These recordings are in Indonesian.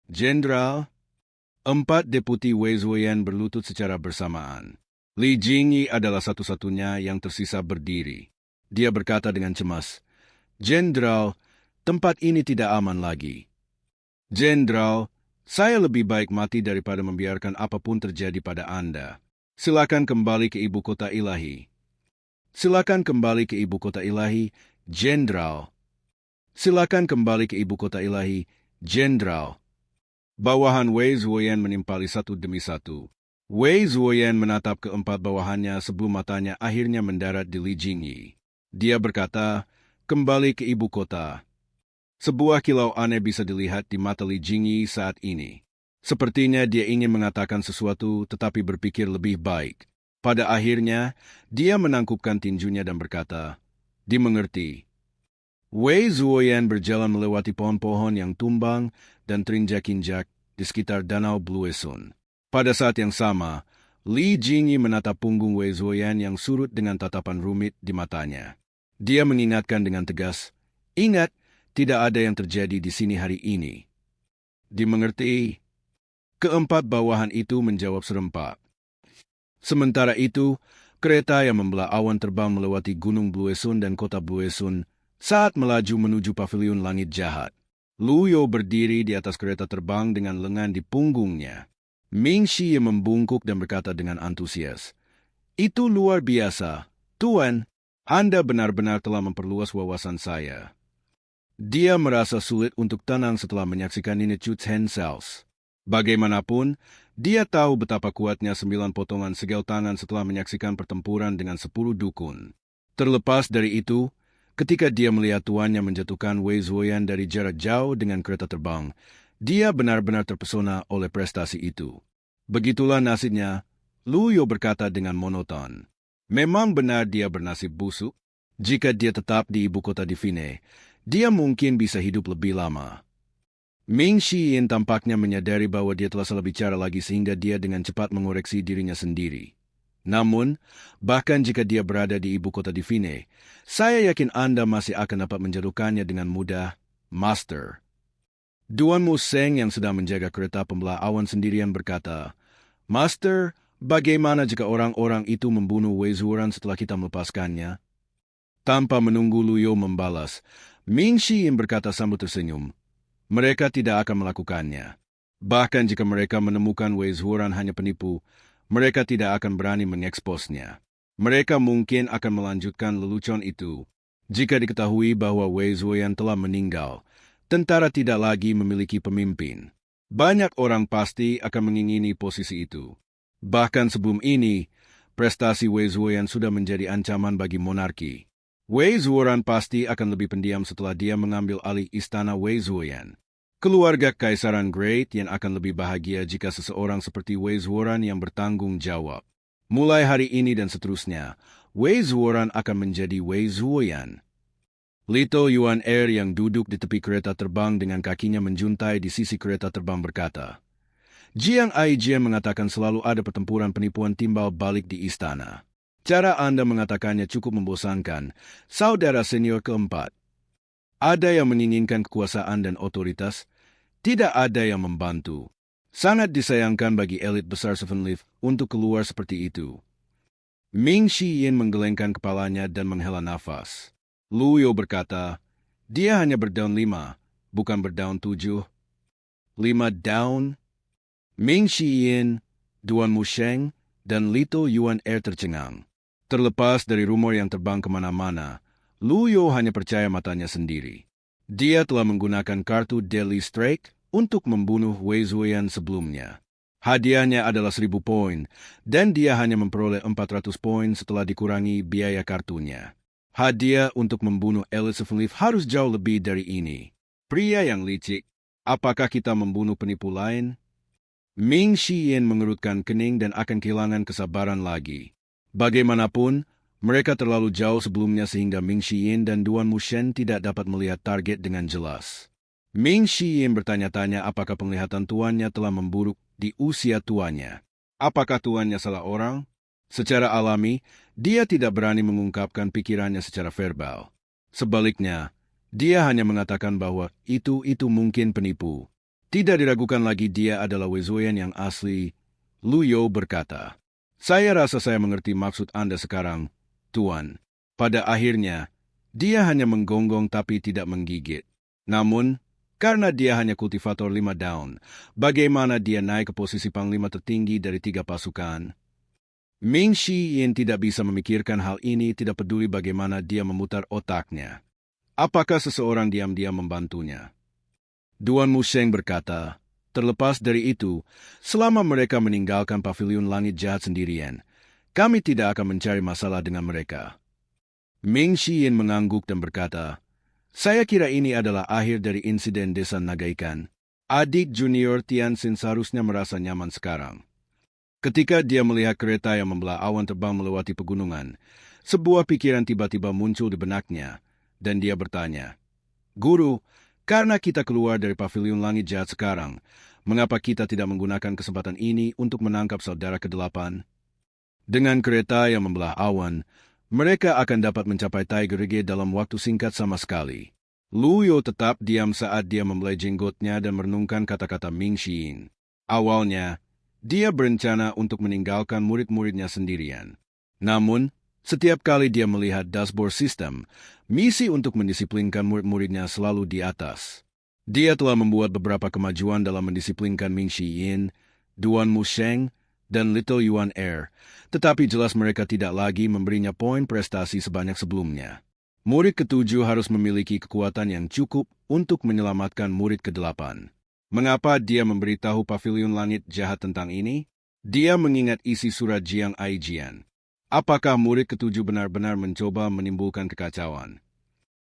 Jenderal, 4 deputi Wei Zuoyan berlutut secara bersamaan. Li Jingyi adalah satu-satunya yang tersisa berdiri. Dia berkata dengan cemas, "Jenderal, tempat ini tidak aman lagi. Jenderal, saya lebih baik mati daripada membiarkan apapun terjadi pada Anda. Silakan kembali ke ibu kota ilahi. Silakan kembali ke ibu kota ilahi, Jenderal. Silakan kembali ke ibu kota ilahi, Jenderal." Bawahan Wei Zuoyan menimpali satu demi satu. Wei Zuoyan menatap keempat bawahannya sebelum matanya akhirnya mendarat di Li Jingyi. Dia berkata, "Kembali ke ibu kota." Sebuah kilau aneh bisa dilihat di mata Li Jingyi saat ini. Sepertinya dia ingin mengatakan sesuatu tetapi berpikir lebih baik. Pada akhirnya, dia menangkupkan tinjunya dan berkata, "Dimengerti." Wei Zuoyan berjalan melewati pohon-pohon yang tumbang dan terinjak-injak di sekitar danau Bluesun. Pada saat yang sama, Li Jingyi menatap punggung Wei Zuoyan yang surut dengan tatapan rumit di matanya. Dia mengingatkan dengan tegas, "Ingat, tidak ada yang terjadi di sini hari ini." "Dimengerti." Keempat bawahan itu menjawab serempak. Sementara itu, kereta yang membelah awan terbang melewati Gunung Bluesun dan kota Bluesun saat melaju menuju paviliun langit jahat. Lu You berdiri di atas kereta terbang dengan lengan di punggungnya. Ming Shi membungkuk dan berkata dengan antusias, "Itu luar biasa. Tuan, Anda benar-benar telah memperluas wawasan saya." Dia merasa sulit untuk tenang setelah menyaksikan ini Chu Chen Sales. Bagaimanapun, dia tahu betapa kuatnya 9 potongan segel tangan setelah menyaksikan pertempuran dengan 10 dukun. Terlepas dari itu, ketika dia melihat tuannya menjatuhkan Wei Zuoyan dari jarak jauh dengan kereta terbang, dia benar-benar terpesona oleh prestasi itu. Begitulah nasibnya, Lu You berkata dengan monoton. Memang benar dia bernasib busuk. Jika dia tetap di ibu kota Divine, dia mungkin bisa hidup lebih lama. Ming Shi tampaknya menyadari bahwa dia telah salah bicara lagi sehingga dia dengan cepat mengoreksi dirinya sendiri. Namun, bahkan jika dia berada di ibu kota Divine, saya yakin Anda masih akan dapat menjatuhkannya dengan mudah, Master. Duan Mu Seng yang sedang menjaga kereta pembelah awan sendirian berkata, "Master, bagaimana jika orang-orang itu membunuh Wei Zuoyan setelah kita melepaskannya?" Tanpa menunggu Lu You membalas, Ming Shi berkata sambil tersenyum, "Mereka tidak akan melakukannya. Bahkan jika mereka menemukan Wei Zuoyan hanya penipu, mereka tidak akan berani mengeksposnya. Mereka mungkin akan melanjutkan lelucon itu. Jika diketahui bahwa Wei Zuoyan telah meninggal, tentara tidak lagi memiliki pemimpin. Banyak orang pasti akan mengingini posisi itu. Bahkan sebelum ini, prestasi Wei Zuoyan sudah menjadi ancaman bagi monarki. Wei Zuoyan pasti akan lebih pendiam setelah dia mengambil alih istana Wei Zuoyan. Keluarga Kaisaran Great yang akan lebih bahagia jika seseorang seperti Wei Zuoyan yang bertanggung jawab. Mulai hari ini dan seterusnya, Wei Zuoyan akan menjadi Wei Zuoyan. Lito Yuan Air yang duduk di tepi kereta terbang dengan kakinya menjuntai di sisi kereta terbang berkata, "Jiang Aijian mengatakan selalu ada pertempuran penipuan timbal balik di istana. Cara Anda mengatakannya cukup membosankan, saudara senior keempat. Ada yang menginginkan kekuasaan dan otoritas, tidak ada yang membantu. Sangat disayangkan bagi elit besar Seven Leaf untuk keluar seperti itu." Ming Shi menggelengkan kepalanya dan menghela nafas. Lu You berkata, "Dia hanya berdaun 5, bukan berdaun 7. 5 daun?" Ming Shi, Duan Mu Sheng, dan Lito Yuan Air tercengang. Terlepas dari rumor yang terbang kemana-mana, Lu You hanya percaya matanya sendiri. Dia telah menggunakan kartu Daily Strike untuk membunuh Wei Zuoyan sebelumnya. Hadiahnya adalah 1.000 poin, dan dia hanya memperoleh 400 poin setelah dikurangi biaya kartunya. Hadiah untuk membunuh elit Seven Leaf harus jauh lebih dari ini. Pria yang licik, apakah kita membunuh penipu lain? Ming Shi mengerutkan kening dan akan kehilangan kesabaran lagi. Bagaimanapun, mereka terlalu jauh sebelumnya sehingga Ming Shi dan Duan Mu Shen tidak dapat melihat target dengan jelas. Ming Shi bertanya-tanya apakah penglihatan tuannya telah memburuk di usia tuanya. Apakah tuannya salah orang? Secara alami, dia tidak berani mengungkapkan pikirannya secara verbal. Sebaliknya, dia hanya mengatakan bahwa itu mungkin penipu. Tidak diragukan lagi dia adalah Wei Zuoyan yang asli. Lu You berkata, "Saya rasa saya mengerti maksud Anda sekarang, Tuan." Pada akhirnya, dia hanya menggonggong tapi tidak menggigit. Namun, karena dia hanya kultivator 5 daun, bagaimana dia naik ke posisi panglima tertinggi dari 3 pasukan? Ming Shi Yin tidak bisa memikirkan hal ini, tidak peduli bagaimana dia memutar otaknya. Apakah seseorang diam-diam membantunya? Duan Musheng berkata, "Terlepas dari itu, selama mereka meninggalkan pavilion langit jahat sendirian, kami tidak akan mencari masalah dengan mereka." Ming Shi Yin mengangguk dan berkata, "Saya kira ini adalah akhir dari insiden desa naga ikan. Adik junior Tianxin seharusnya merasa nyaman sekarang." Ketika dia melihat kereta yang membelah awan terbang melewati pegunungan, sebuah pikiran tiba-tiba muncul di benaknya, dan dia bertanya, "Guru, karena kita keluar dari pavilion langit jahat sekarang, mengapa kita tidak menggunakan kesempatan ini untuk menangkap saudara ke-8? Dengan kereta yang membelah awan, mereka akan dapat mencapai Tiger Rege dalam waktu singkat sama sekali." Lu You tetap diam saat dia membelai jenggotnya dan merenungkan kata-kata Ming Shi Yin. Awalnya, dia berencana untuk meninggalkan murid-muridnya sendirian. Namun, setiap kali dia melihat dashboard sistem, misi untuk mendisiplinkan murid-muridnya selalu di atas. Dia telah membuat beberapa kemajuan dalam mendisiplinkan Ming Shi Yin, Duan Musheng, dan Little Yuan Air, tetapi jelas mereka tidak lagi memberinya poin prestasi sebanyak sebelumnya. Murid ke-7 harus memiliki kekuatan yang cukup untuk menyelamatkan murid ke-8. Mengapa dia memberitahu pavilion langit jahat tentang ini? Dia mengingat isi surat Jiang Aijian. Apakah murid ke-7 benar-benar mencoba menimbulkan kekacauan?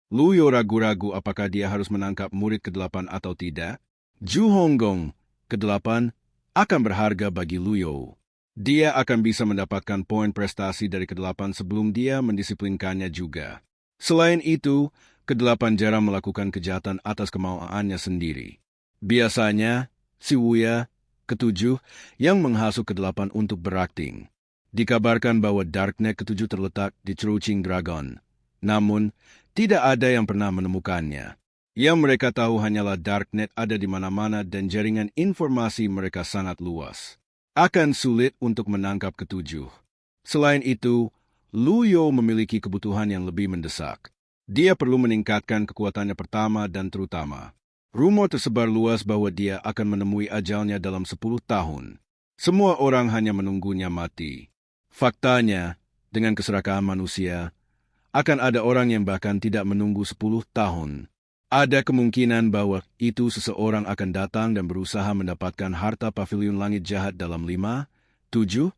Lu You ragu-ragu apakah dia harus menangkap murid ke-8 atau tidak. Zhu Honggong, ke-8, akan berharga bagi Lu You. Dia akan bisa mendapatkan poin prestasi dari ke-8 sebelum dia mendisiplinkannya juga. Selain itu, ke-8 jarang melakukan kejahatan atas kemauannya sendiri. Biasanya, si Wuya, ke-7, yang menghasut ke-8 untuk berakting. Dikabarkan bahwa Darknet ke-7 terletak di Crouching Dragon. Namun, tidak ada yang pernah menemukannya. Yang mereka tahu hanyalah Darknet ada di mana-mana dan jaringan informasi mereka sangat luas. Akan sulit untuk menangkap ke-7. Selain itu, Lu You memiliki kebutuhan yang lebih mendesak. Dia perlu meningkatkan kekuatannya pertama dan terutama. Rumor tersebar luas bahwa dia akan menemui ajalnya dalam 10 tahun. Semua orang hanya menunggunya mati. Faktanya, dengan keserakahan manusia, akan ada orang yang bahkan tidak menunggu 10 tahun. Ada kemungkinan bahwa itu seseorang akan datang dan berusaha mendapatkan harta pavilion langit jahat dalam 5, 7,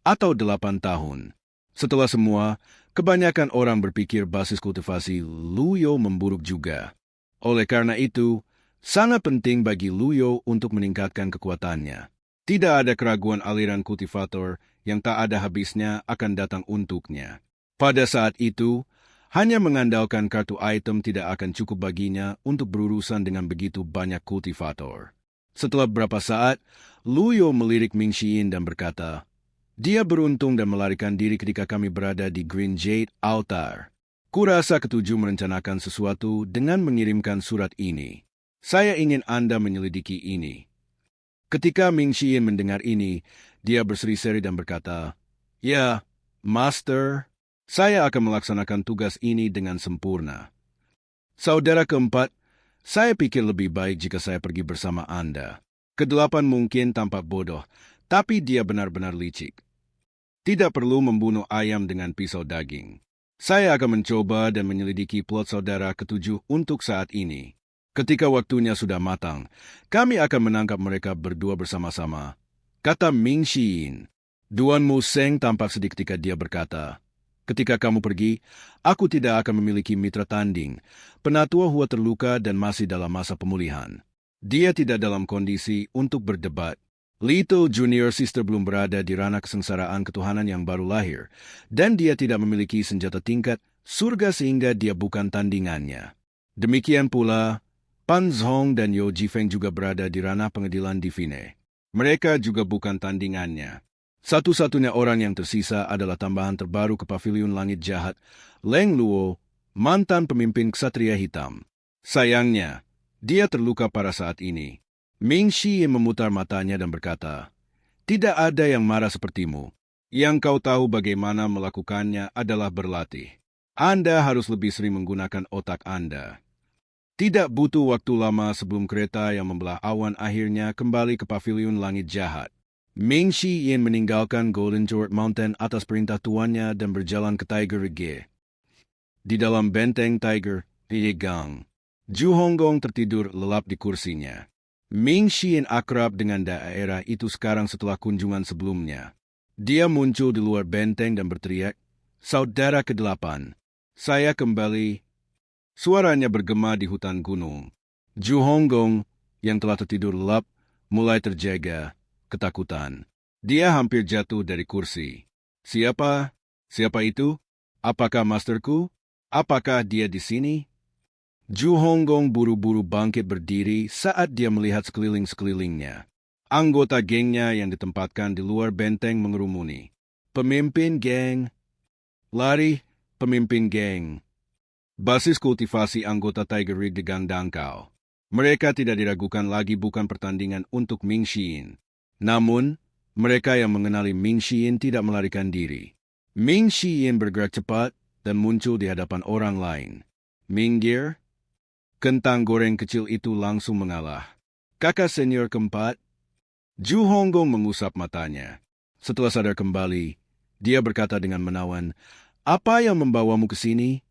atau 8 tahun. Setelah semua, kebanyakan orang berpikir basis kultivasi Lu You memburuk juga. Oleh karena itu, sangat penting bagi Lu You untuk meningkatkan kekuatannya. Tidak ada keraguan aliran kultivator yang tak ada habisnya akan datang untuknya. Pada saat itu, hanya mengandalkan kartu item tidak akan cukup baginya untuk berurusan dengan begitu banyak kultivator. Setelah beberapa saat, Lu You melirik Ming Shi Yin dan berkata, "Dia beruntung dan melarikan diri ketika kami berada di Green Jade Altar. Kurasa ke-7 merencanakan sesuatu dengan mengirimkan surat ini. Saya ingin Anda menyelidiki ini." Ketika Ming Shi Yin mendengar ini, dia berseri-seri dan berkata, "Ya, Master, saya akan melaksanakan tugas ini dengan sempurna. Saudara ke-4, saya pikir lebih baik jika saya pergi bersama Anda. Ke-8 mungkin tampak bodoh, tapi dia benar-benar licik. Tidak perlu membunuh ayam dengan pisau daging. Saya akan mencoba dan menyelidiki plot saudara ke-7 untuk saat ini. Ketika waktunya sudah matang, kami akan menangkap mereka berdua bersama-sama," kata Ming Shi Yin. Duan Musheng tampak sedih ketika dia berkata, "Ketika kamu pergi, aku tidak akan memiliki mitra tanding. Penatua Hua terluka dan masih dalam masa pemulihan. Dia tidak dalam kondisi untuk berdebat. Little Junior Sister belum berada di ranah kesengsaraan ketuhanan yang baru lahir, dan dia tidak memiliki senjata tingkat surga sehingga dia bukan tandingannya. Demikian pula, Pan Zhong dan Yo Jifeng juga berada di ranah pengadilan divine. Mereka juga bukan tandingannya. Satu-satunya orang yang tersisa adalah tambahan terbaru ke pavilion langit jahat, Leng Luo, mantan pemimpin Ksatria Hitam. Sayangnya, dia terluka pada saat ini. Ming Shi memutar matanya dan berkata, "Tidak ada yang marah sepertimu. Yang kau tahu bagaimana melakukannya adalah berlatih. Anda harus lebih sering menggunakan otak Anda." Tidak butuh waktu lama sebelum kereta yang membelah awan akhirnya kembali ke pavilion langit jahat. Ming Shi meninggalkan Golden George Mountain atas perintah tuannya dan berjalan ke Tiger Ridge. Di dalam benteng Tiger Ridge, Zhu Honggong tertidur lelap di kursinya. Ming Shi akrab dengan daerah itu sekarang setelah kunjungan sebelumnya. Dia muncul di luar benteng dan berteriak, "Saudara ke-8, saya kembali." Suaranya bergema di hutan gunung. Zhu Honggong, yang telah tertidur lelap, mulai terjaga ketakutan. Dia hampir jatuh dari kursi. "Siapa? Siapa itu? Apakah masterku? Apakah dia di sini?" Zhu Honggong buru-buru bangkit berdiri saat dia melihat sekeliling-sekelilingnya. Anggota gengnya yang ditempatkan di luar benteng mengerumuni. "Pemimpin geng! Lari, pemimpin geng!" Basis kultivasi anggota Tiger Ridge Gang dangkal. Mereka tidak diragukan lagi bukan pertandingan untuk Ming Shi. Namun, mereka yang mengenali Ming Shi tidak melarikan diri. Ming Shi bergerak cepat dan muncul di hadapan orang lain. "Minggir!" Kentang goreng kecil itu langsung mengalah. "Kakak senior keempat." Zhu Honggong mengusap matanya. Setelah sadar kembali, dia berkata dengan menawan, "Apa yang membawamu ke sini?"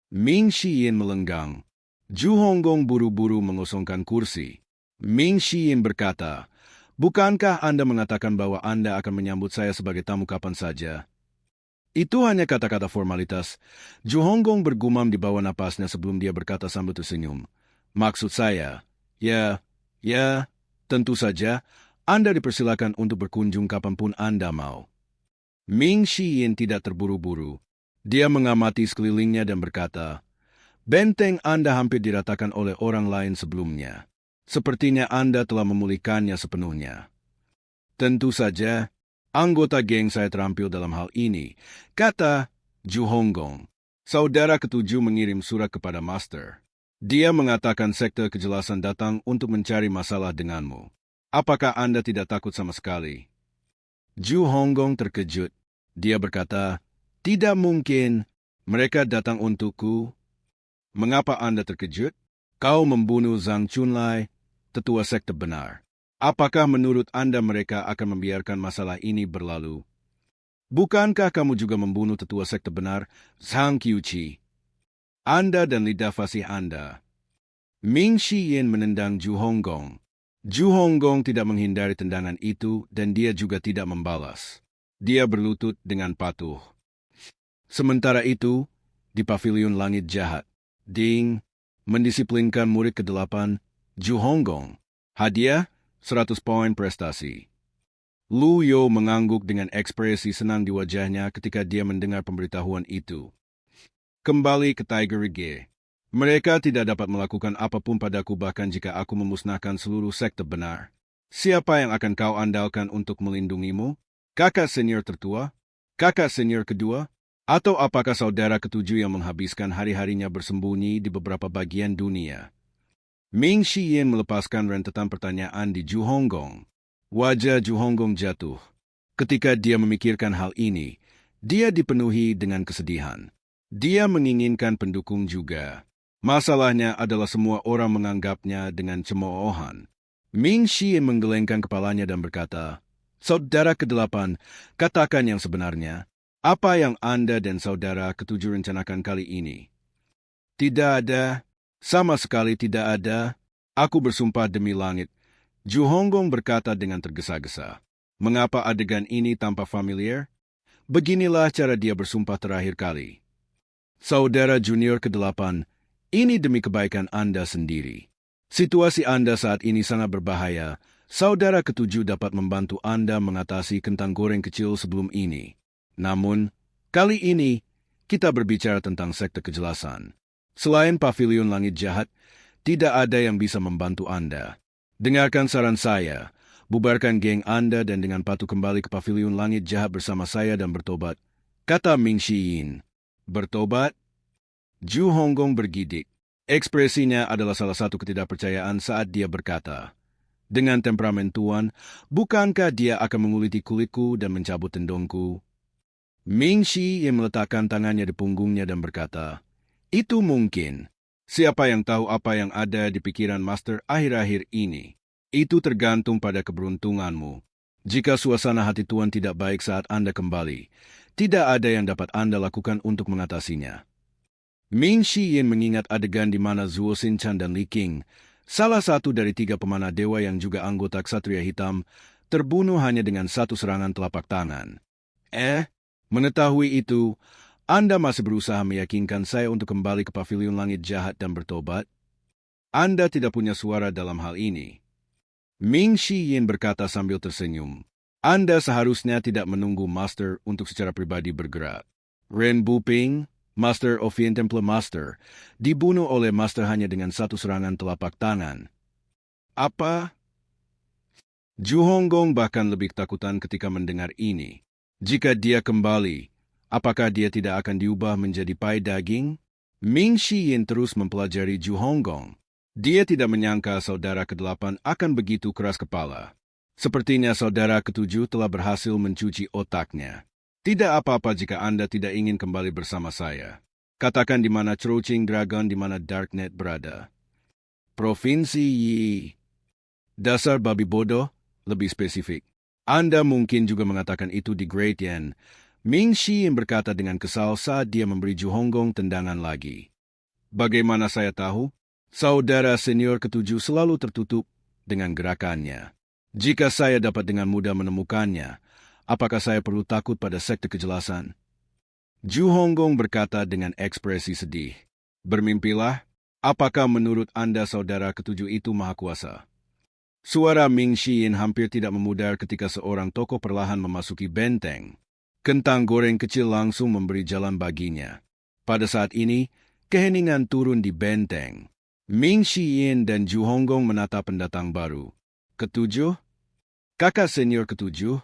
Ming Shi melenggang. Zhu Honggong buru-buru mengosongkan kursi. Ming Shi berkata, "Bukankah Anda mengatakan bahwa Anda akan menyambut saya sebagai tamu kapan saja?" Itu hanya kata-kata formalitas. Zhu Honggong bergumam di bawah napasnya sebelum dia berkata sambil tersenyum. "Maksud saya, ya, tentu saja, Anda dipersilakan untuk berkunjung kapanpun Anda mau." Ming Shi tidak terburu-buru. Dia mengamati sekelilingnya dan berkata, "Benteng Anda hampir diratakan oleh orang lain sebelumnya. Sepertinya Anda telah memulihkannya sepenuhnya." "Tentu saja, anggota geng saya terampil dalam hal ini," kata Zhu Honggong. "Saudara ketujuh mengirim surat kepada Master. Dia mengatakan sekte kejelasan datang untuk mencari masalah denganmu. Apakah Anda tidak takut sama sekali?" Zhu Honggong terkejut. Dia berkata, "Tidak mungkin. Mereka datang untukku." "Mengapa Anda terkejut? Kau membunuh Zhang Chunlai, tetua sekte benar. Apakah menurut Anda mereka akan membiarkan masalah ini berlalu? Bukankah kamu juga membunuh tetua sekte benar, Zhang Qiuqi? Anda dan lidah fasih Anda." Ming Shi menendang Zhu Honggong. Zhu Honggong tidak menghindari tendangan itu dan dia juga tidak membalas. Dia berlutut dengan patuh. Sementara itu, di pavilion langit jahat, Ding mendisiplinkan murid ke-8, Zhu Honggong. Hadiah, 100 poin prestasi. Lu Yo mengangguk dengan ekspresi senang di wajahnya ketika dia mendengar pemberitahuan itu. "Kembali ke Tiger Ridge. Mereka tidak dapat melakukan apapun padaku bahkan jika aku memusnahkan seluruh sekte benar. Siapa yang akan kau andalkan untuk melindungimu? Kakak senior tertua? Kakak senior kedua? Atau apakah saudara ketujuh yang menghabiskan hari-harinya bersembunyi di beberapa bagian dunia?" Ming Shi melepaskan rentetan pertanyaan di Zhu Honggong. Wajah Zhu Honggong jatuh. Ketika dia memikirkan hal ini, dia dipenuhi dengan kesedihan. Dia menginginkan pendukung juga. Masalahnya adalah semua orang menganggapnya dengan cemoohan. Ming Shi menggelengkan kepalanya dan berkata, "Saudara ke-8, katakan yang sebenarnya. Apa yang Anda dan saudara ketujuh rencanakan kali ini?" "Tidak ada. Sama sekali tidak ada. Aku bersumpah demi langit." Zhu Honggong berkata dengan tergesa-gesa. Mengapa adegan ini tampak familiar? Beginilah cara dia bersumpah terakhir kali. "Saudara junior ke-8, ini demi kebaikan Anda sendiri. Situasi Anda saat ini sangat berbahaya. Saudara ketujuh dapat membantu Anda mengatasi kentang goreng kecil sebelum ini. Namun, kali ini, kita berbicara tentang sekte kejelasan. Selain pavilion langit jahat, tidak ada yang bisa membantu Anda. Dengarkan saran saya, bubarkan geng Anda dan dengan patuh kembali ke pavilion langit jahat bersama saya dan bertobat," kata Ming Shi. "Bertobat?" Zhu Honggong bergidik. Ekspresinya adalah salah satu ketidakpercayaan saat dia berkata, Dengan temperamen Tuan, bukankah dia akan menguliti kulitku dan mencabut tendongku? Ming Shi yang meletakkan tangannya di punggungnya dan berkata, "Itu mungkin. Siapa yang tahu apa yang ada di pikiran Master akhir-akhir ini? Itu tergantung pada keberuntunganmu. Jika suasana hati Tuan tidak baik saat Anda kembali, tidak ada yang dapat Anda lakukan untuk mengatasinya." Ming Shi Yin mengingat adegan di mana Zuo Shinchan dan Li Qing, salah satu dari 3 pemanah dewa yang juga anggota Ksatria Hitam, terbunuh hanya dengan satu serangan telapak tangan. Mengetahui itu, Anda masih berusaha meyakinkan saya untuk kembali ke Pavilion Langit Jahat dan bertobat? Anda tidak punya suara dalam hal ini. Ming Shi Yin berkata sambil tersenyum. Anda seharusnya tidak menunggu Master untuk secara pribadi bergerak. Ren Buping, Master of Yin Temple Master, dibunuh oleh Master hanya dengan satu serangan telapak tangan. Apa? Zhu Honggong bahkan lebih ketakutan ketika mendengar ini. Jika dia kembali, apakah dia tidak akan diubah menjadi pai daging? Ming Shi Yin terus mempelajari Zhu Honggong. Dia tidak menyangka saudara ke-8 akan begitu keras kepala. Sepertinya saudara ke-7 telah berhasil mencuci otaknya. Tidak apa-apa jika Anda tidak ingin kembali bersama saya. Katakan di mana Crouching Dragon, di mana Darknet berada. Provinsi Yi. Dasar babi bodoh, lebih spesifik. Anda mungkin juga mengatakan itu di Great Yen. Ming Shi yang berkata dengan kesal saat dia memberi Zhu Honggong tendangan lagi. Bagaimana saya tahu? Saudara senior ke-7 selalu tertutup dengan gerakannya. Jika saya dapat dengan mudah menemukannya, apakah saya perlu takut pada sekte kejelasan? Zhu Honggong berkata dengan ekspresi sedih. Bermimpilah, apakah menurut Anda saudara ke-7 itu maha kuasa? Suara Ming Shi Yin hampir tidak memudar ketika seorang tokoh perlahan memasuki benteng. Kentang goreng kecil langsung memberi jalan baginya. Pada saat ini, keheningan turun di benteng. Ming Shi Yin dan Zhu Honggong menatap pendatang baru. Ketujuh? Kakak senior ke-7?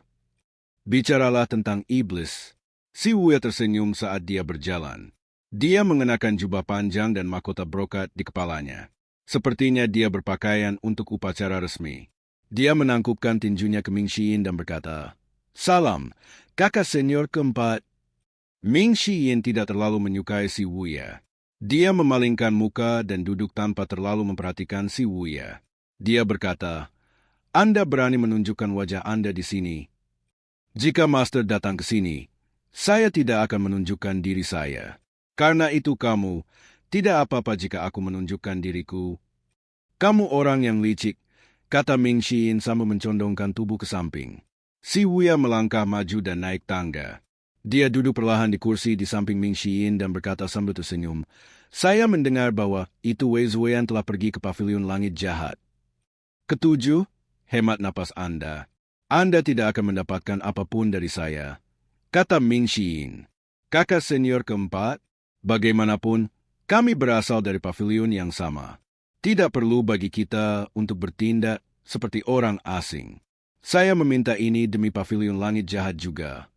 Bicaralah tentang iblis. Si Wuya tersenyum saat dia berjalan. Dia mengenakan jubah panjang dan mahkota brokat di kepalanya. Sepertinya dia berpakaian untuk upacara resmi. Dia menangkupkan tinjunya ke Ming Shi Yin dan berkata, "Salam, kakak senior ke-4. Ming Shi Yin tidak terlalu menyukai si Wuya. Dia memalingkan muka dan duduk tanpa terlalu memperhatikan si Wuya. Dia berkata, "Anda berani menunjukkan wajah Anda di sini. Jika Master datang ke sini, saya tidak akan menunjukkan diri saya. Karena itu kamu, tidak apa-apa jika aku menunjukkan diriku." "Kamu orang yang licik," kata Ming Shi Yin sambil mencondongkan tubuh ke samping. Si Wuya melangkah maju dan naik tangga. Dia duduk perlahan di kursi di samping Ming Shi Yin dan berkata sambil tersenyum, "Saya mendengar bahwa itu Wei Zuoyan telah pergi ke Pavilion Langit Jahat." "Ketujuh, hemat napas Anda. Anda tidak akan mendapatkan apapun dari saya," kata Ming Shi Yin. "Kakak senior ke-4, bagaimanapun, kami berasal dari pavilion yang sama. Tidak perlu bagi kita untuk bertindak seperti orang asing. Saya meminta ini demi Pavilion Langit Jahat juga."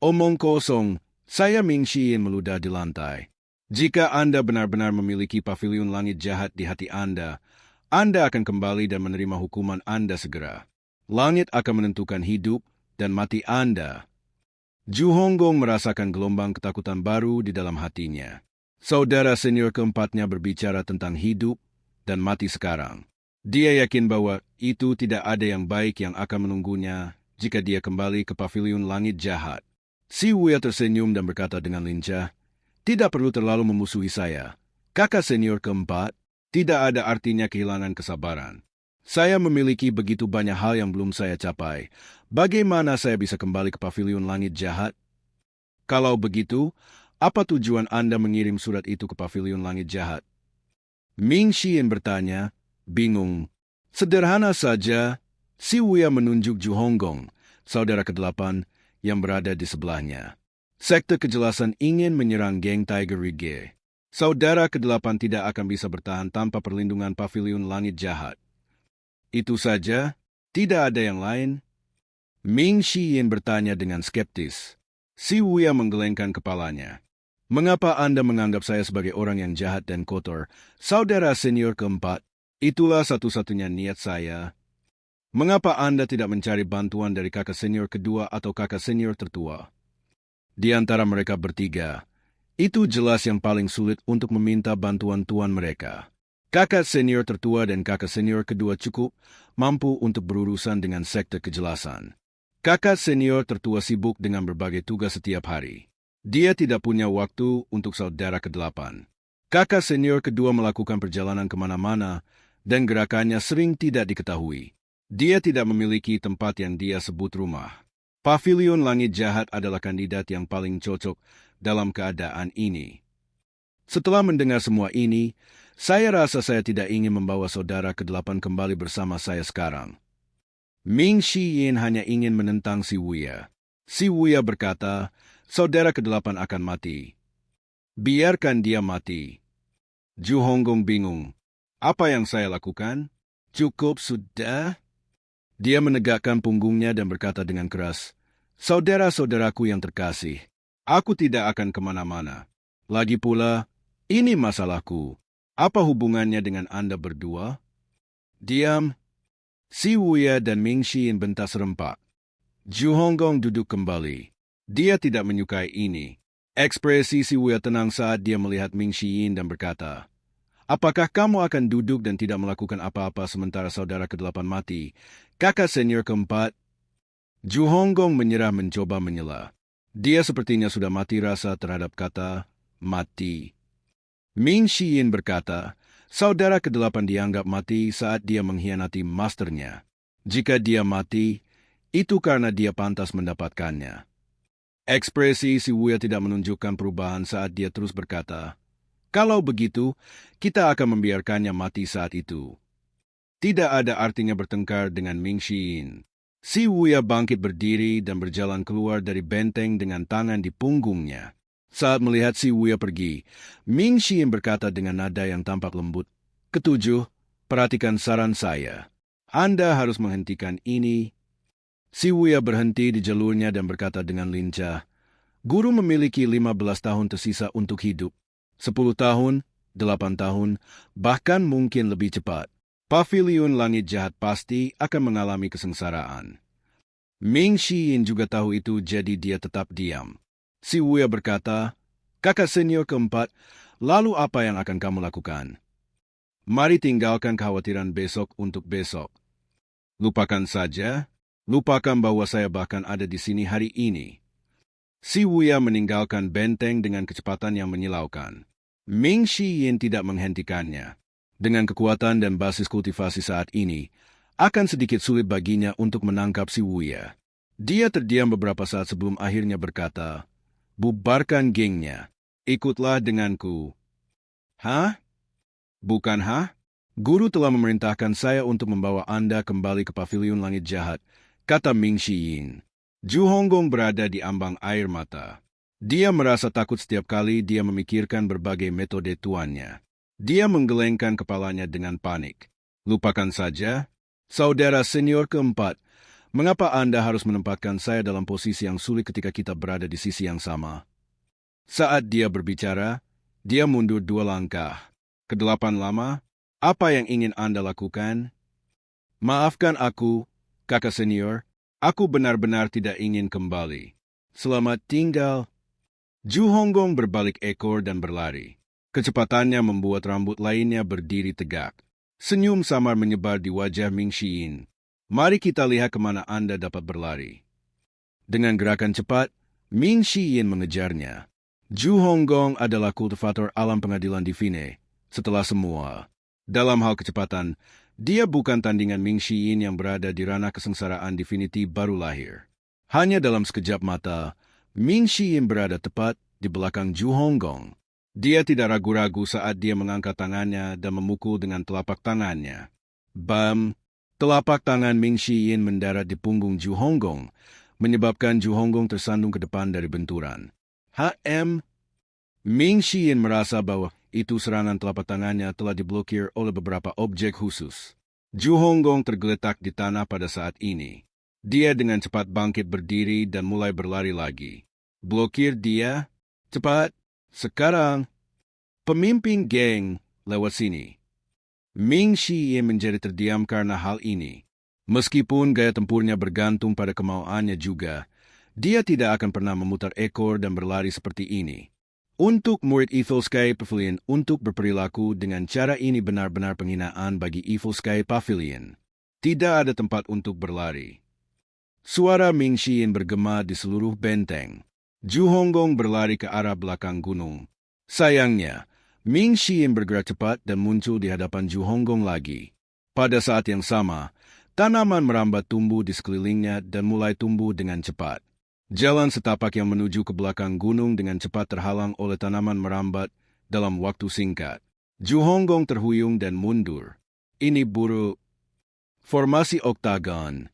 "Omong kosong," saya Ming Shi Yin meludah di lantai. "Jika Anda benar-benar memiliki Pavilion Langit Jahat di hati Anda akan kembali dan menerima hukuman Anda segera. Langit akan menentukan hidup dan mati Anda." Zhu Honggong merasakan gelombang ketakutan baru di dalam hatinya. Saudara senior ke-4-nya berbicara tentang hidup dan mati sekarang. Dia yakin bahwa itu tidak ada yang baik yang akan menunggunya jika dia kembali ke Pavilion Langit Jahat. Si Wuya tersenyum dan berkata dengan lincah, "Tidak perlu terlalu memusuhi saya. Kakak senior ke-4, tidak ada artinya kehilangan kesabaran. Saya memiliki begitu banyak hal yang belum saya capai. Bagaimana saya bisa kembali ke Pavilion Langit Jahat? Kalau begitu, apa tujuan Anda mengirim surat itu ke Pavilion Langit Jahat?" Ming Shi Yin bertanya, bingung. "Sederhana saja." Si Wuya menunjuk Zhu Honggong, saudara ke-8, yang berada di sebelahnya. "Sekte kejelasan ingin menyerang geng Tiger Ridge. Saudara ke-8 tidak akan bisa bertahan tanpa perlindungan Pavilion Langit Jahat. Itu saja? Tidak ada yang lain?" Ming Shi Yin bertanya dengan skeptis. Si Wuya menggelengkan kepalanya. "Mengapa Anda menganggap saya sebagai orang yang jahat dan kotor, saudara senior ke-4? Itulah satu-satunya niat saya." Mengapa Anda tidak mencari bantuan dari kakak senior kedua atau kakak senior tertua? Di antara mereka bertiga, itu jelas yang paling sulit untuk meminta bantuan tuan mereka. Kakak senior tertua dan kakak senior kedua cukup mampu untuk berurusan dengan sekte kejelasan. Kakak senior tertua sibuk dengan berbagai tugas setiap hari. Dia tidak punya waktu untuk saudara kedelapan. Kakak senior kedua melakukan perjalanan kemana-mana dan gerakannya sering tidak diketahui. Dia tidak memiliki tempat yang dia sebut rumah. Pavilion Langit Jahat adalah kandidat yang paling cocok dalam keadaan ini. Setelah mendengar semua ini, saya rasa saya tidak ingin membawa saudara kedelapan kembali bersama saya sekarang. Ming Shi Yin hanya ingin menentang si Wuya. Si Wuya berkata, saudara kedelapan akan mati. Biarkan dia mati. Zhu Honggong bingung. Apa yang saya lakukan? Cukup sudah? Dia menegakkan punggungnya dan berkata dengan keras, saudara-saudaraku yang terkasih, aku tidak akan kemana-mana. Lagi pula, ini masalahku. Apa hubungannya dengan Anda berdua? Diam. Si Wuya dan Ming Shi Yin bentak serempak. Zhu Honggong duduk kembali. Dia tidak menyukai ini. Ekspresi si Wuya tenang saat dia melihat Ming Shi Yin dan berkata, apakah kamu akan duduk dan tidak melakukan apa-apa sementara saudara kedelapan mati? Kakak senior keempat. Zhu Honggong menyerah mencoba menyela. Dia sepertinya sudah mati rasa terhadap kata mati. Ming Shi Yin berkata, saudara kedelapan dianggap mati saat dia mengkhianati masternya. Jika dia mati, itu karena dia pantas mendapatkannya. Ekspresi si Wuya tidak menunjukkan perubahan saat dia terus berkata, kalau begitu, kita akan membiarkannya mati saat itu. Tidak ada artinya bertengkar dengan Ming Shi Yin. Si Wuya bangkit berdiri dan berjalan keluar dari benteng dengan tangan di punggungnya. Saat melihat si Wuya pergi, Ming Shi Yin berkata dengan nada yang tampak lembut, ketujuh, perhatikan saran saya. Anda harus menghentikan ini. Si Wuya berhenti di jalurnya dan berkata dengan lincah, guru memiliki 15 tahun tersisa untuk hidup. 10 tahun, 8 tahun, bahkan mungkin lebih cepat. Pavilion Langit Jahat pasti akan mengalami kesengsaraan. Ming Shi Yin juga tahu itu, jadi dia tetap diam. Si Wuya berkata, kakak senior keempat, lalu apa yang akan kamu lakukan? Mari tinggalkan kekhawatiran besok untuk besok. Lupakan saja, lupakan bahwa saya bahkan ada di sini hari ini. Si Wuya meninggalkan benteng dengan kecepatan yang menyilaukan. Ming Shi Yin tidak menghentikannya. Dengan kekuatan dan basis kultivasi saat ini, akan sedikit sulit baginya untuk menangkap si Wuya. Dia terdiam beberapa saat sebelum akhirnya berkata, bubarkan gengnya. Ikutlah denganku. Hah? Bukan hah? Guru telah memerintahkan saya untuk membawa Anda kembali ke Pavilion Langit Jahat, kata Ming Shi Yin. Zhu Honggong berada di ambang air mata. Dia merasa takut setiap kali dia memikirkan berbagai metode tuannya. Dia menggelengkan kepalanya dengan panik. Lupakan saja. Saudara senior keempat, mengapa Anda harus menempatkan saya dalam posisi yang sulit ketika kita berada di sisi yang sama? Saat dia berbicara, dia mundur 2 langkah. Kedelapan lama, apa yang ingin Anda lakukan? Maafkan aku, kakak senior. Aku benar-benar tidak ingin kembali. Selamat tinggal. Zhu Honggong berbalik ekor dan berlari. Kecepatannya membuat rambut lainnya berdiri tegak. Senyum samar menyebar di wajah Ming Shi Yin. Mari kita lihat kemana Anda dapat berlari. Dengan gerakan cepat, Ming Shi Yin mengejarnya. Zhu Honggong adalah kultivator alam pengadilan divine. Setelah semua, dalam hal kecepatan, dia bukan tandingan Ming Shi Yin yang berada di ranah kesengsaraan divinity baru lahir. Hanya dalam sekejap mata, Ming Shi Yin berada tepat di belakang Zhu Honggong. Dia tidak ragu-ragu saat dia mengangkat tangannya dan memukul dengan telapak tangannya. Bam! Telapak tangan Ming Shi Yin mendarat di punggung Zhu Honggong, menyebabkan Zhu Honggong tersandung ke depan dari benturan. Ming Shi Yin merasa bahwa itu serangan telapak tangannya telah diblokir oleh beberapa objek khusus. Zhu Honggong tergeletak di tanah pada saat ini. Dia dengan cepat bangkit berdiri dan mulai berlari lagi. Blokir dia. Cepat. Sekarang. Pemimpin geng, lewat sini. Ming Shi Yin menjadi terdiam karena hal ini. Meskipun gaya tempurnya bergantung pada kemauannya juga, dia tidak akan pernah memutar ekor dan berlari seperti ini. Untuk murid Evil Sky Pavilion untuk berperilaku dengan cara ini benar-benar penghinaan bagi Evil Sky Pavilion. Tidak ada tempat untuk berlari. Suara Ming Xiyin bergema di seluruh benteng. Zhu Honggong berlari ke arah belakang gunung. Sayangnya, Ming Xiyin bergerak cepat dan muncul di hadapan Zhu Honggong lagi. Pada saat yang sama, tanaman merambat tumbuh di sekelilingnya dan mulai tumbuh dengan cepat. Jalan setapak yang menuju ke belakang gunung dengan cepat terhalang oleh tanaman merambat dalam waktu singkat. Zhu Honggong terhuyung dan mundur. Ini buruk. Formasi oktagon.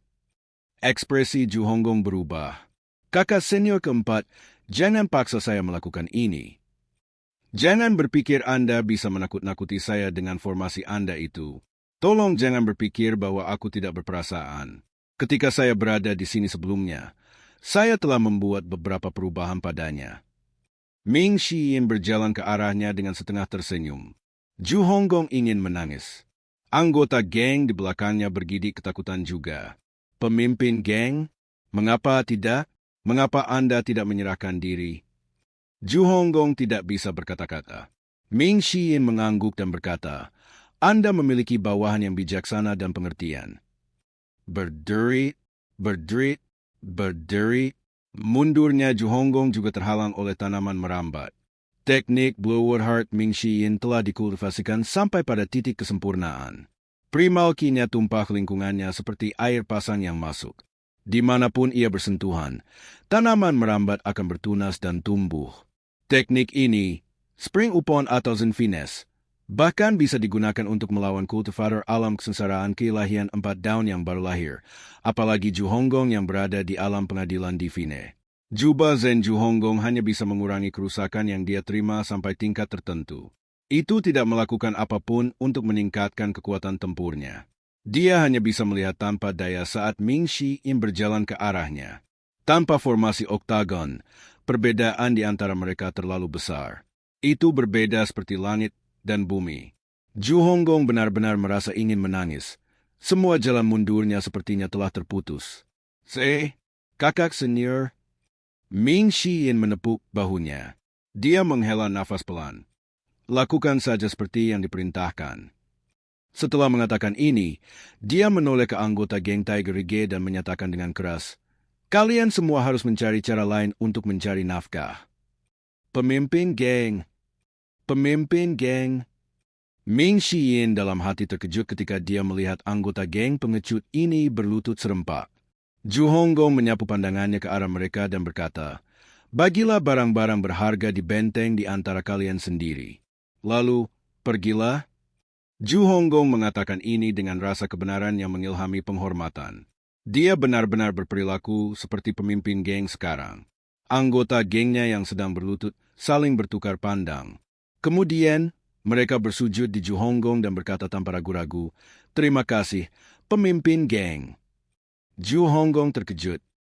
Ekspresi Zhu Honggong berubah. Kakak senior keempat, jangan paksa saya melakukan ini. Jangan berpikir Anda bisa menakut-nakuti saya dengan formasi Anda itu. Tolong jangan berpikir bahwa aku tidak berperasaan. Ketika saya berada di sini sebelumnya, saya telah membuat beberapa perubahan padanya. Ming Xiyin berjalan ke arahnya dengan setengah tersenyum. Zhu Honggong ingin menangis. Anggota geng di belakangnya bergidik ketakutan juga. Pemimpin geng? Mengapa tidak? Mengapa Anda tidak menyerahkan diri? Zhu Honggong tidak bisa berkata-kata. Ming Xiyin mengangguk dan berkata, Anda memiliki bawahan yang bijaksana dan pengertian. Berdiri. Mundurnya Zhu Honggong juga terhalang oleh tanaman merambat. Teknik Blowood Heart Ming Xiyin telah dikultivasikan sampai pada titik kesempurnaan. Primal Ki-nya tumpah ke lingkungannya seperti air pasang yang masuk. Dimanapun ia bersentuhan, tanaman merambat akan bertunas dan tumbuh. Teknik ini, Spring Upon atau Zenfines, bahkan bisa digunakan untuk melawan kultivator alam kesengsaraan keilahian 4 daun yang baru lahir, apalagi Zhu Honggong yang berada di alam pengadilan divine. Jubah Zen Zhu Honggong hanya bisa mengurangi kerusakan yang dia terima sampai tingkat tertentu. Itu tidak melakukan apapun untuk meningkatkan kekuatan tempurnya. Dia hanya bisa melihat tanpa daya saat Ming Xiyin berjalan ke arahnya. Tanpa formasi oktagon, perbedaan di antara mereka terlalu besar. Itu berbeda seperti langit dan bumi. Zhu Honggong benar-benar merasa ingin menangis. Semua jalan mundurnya sepertinya telah terputus. Kakak senior. Ming Xiyin menepuk bahunya. Dia menghela nafas pelan. Lakukan saja seperti yang diperintahkan. Setelah mengatakan ini, dia menoleh ke anggota geng Tiger Rige dan menyatakan dengan keras, kalian semua harus mencari cara lain untuk mencari nafkah. Pemimpin geng. Ming Xiyin dalam hati terkejut ketika dia melihat anggota geng pengecut ini berlutut serempak. Zhu Honggong menyapu pandangannya ke arah mereka dan berkata, bagilah barang-barang berharga di benteng di antara kalian sendiri. Lalu, pergilah. Zhu Honggong mengatakan ini dengan rasa kebenaran yang mengilhami penghormatan. Dia benar-benar berperilaku seperti pemimpin geng sekarang. Anggota gengnya yang sedang berlutut saling bertukar pandang. Kemudian, mereka bersujud di Zhu Honggong dan berkata tanpa ragu-ragu, terima kasih, pemimpin geng. Zhu Honggong terkejut.